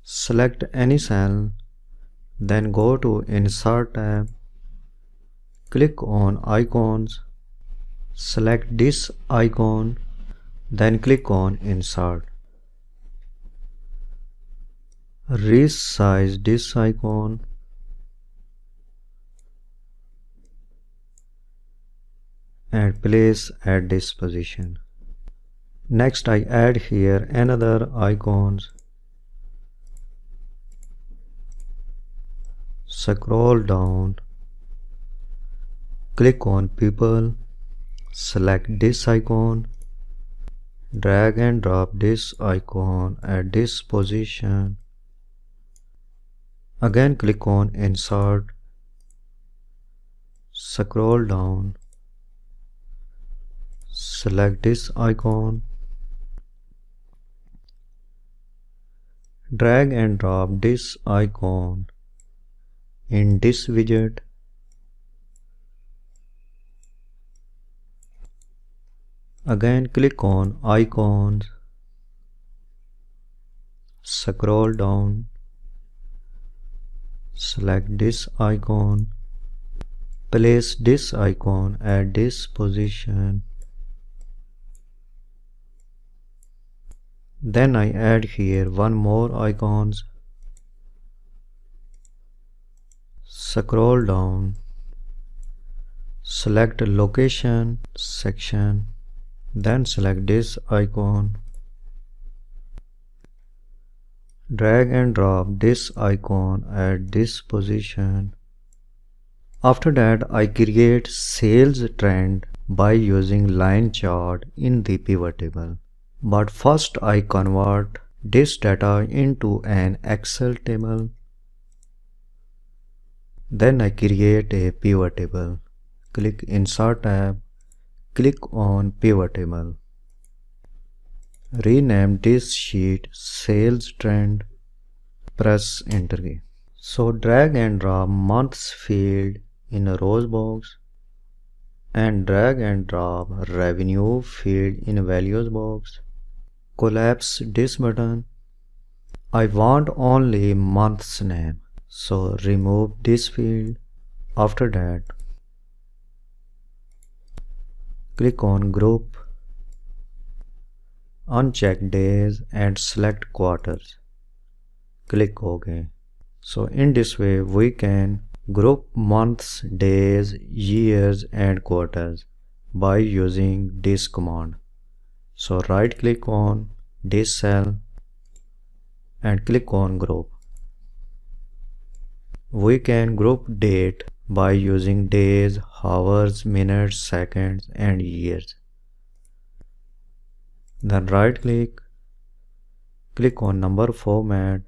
Select any cell, then go to Insert tab, click on Icons, select this icon, then click on Insert. Resize this icon and place at this position. Next I add here another icons. Scroll down, click on people, select this icon, drag and drop this icon at this position. Again click on Insert, scroll down, select this icon, drag and drop this icon in this widget. Again click on Icons, scroll down, select this icon, place this icon at this position. Then I add here one more icons. Scroll down, select location section, then select this icon. Drag and drop this icon at this position. After that, I create sales trend by using line chart in the pivot table. But first I convert this data into an Excel table. Then I create a pivot table. Click Insert tab, click on Pivot table. Rename this sheet Sales Trend. Press Enter key. So drag and drop months field in a rows box and drag and drop revenue field in a values box. Collapse this button. I want only month's name, so remove this field. After that, click on Group, uncheck Days and select Quarters. Click OK. So in this way we can group months, days, years and quarters by using this command. So right click on this cell and click on Group. We can group date by using days, hours, minutes, seconds and years. Then right click, click on number format,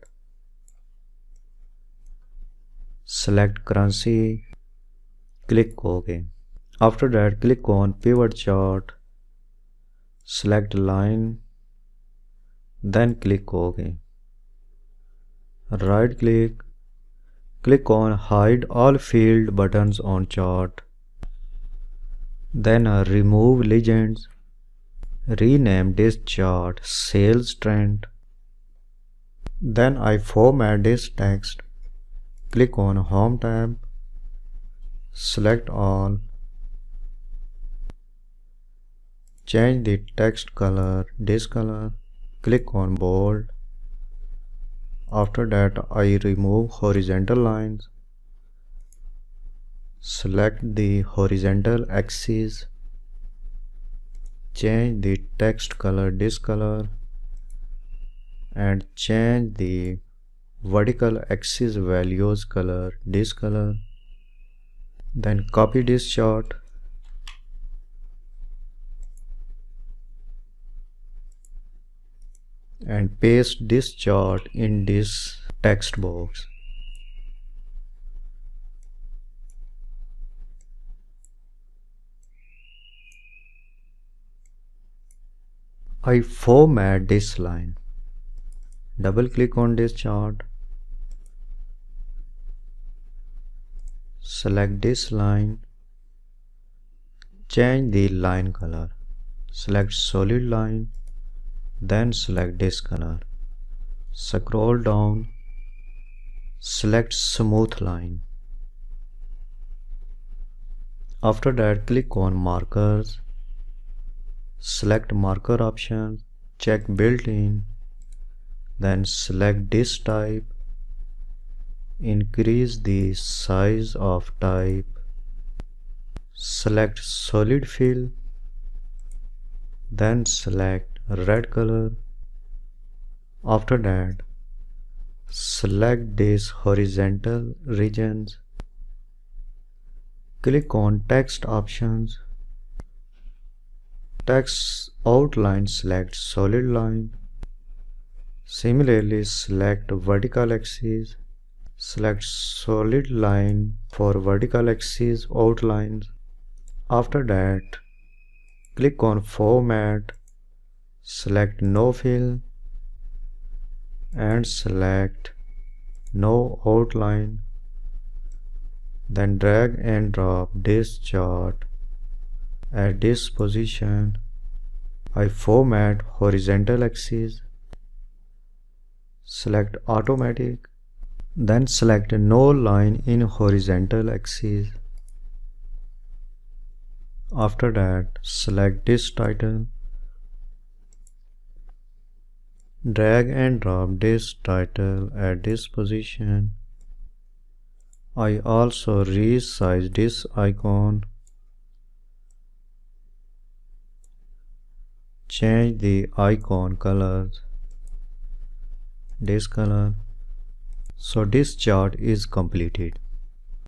select currency, click OK. After that click on pivot chart, select line, then click OK. Right click, click on hide all field buttons on chart. Then remove legends. Rename this chart Sales Trend. Then I format this text. Click on Home tab, select all, change the text color, this color, click on bold. After that I remove horizontal lines, select the horizontal axis, change the text color, this color, and change the vertical axis values color, this color. Then copy this chart and paste this chart in this text box. I format this line. Double click on this chart, select this line, change the line color, select solid line, then select this color. Scroll down, select smooth line. After that, click on markers, select marker option, check built-in, then select disk type, increase the size of type, select solid fill, then select red color. After that, select these horizontal regions, click on text options, text outline, select solid line. Similarly, select vertical axis, select solid line for vertical axis outlines. After that, click on format, select no fill and select no outline. Then drag and drop this chart at this position. I format horizontal axis, select automatic, then select no line in horizontal axis. After that, select this title, drag and drop this title at this position. I also resize this icon, change the icon colors, this color. So this chart is completed.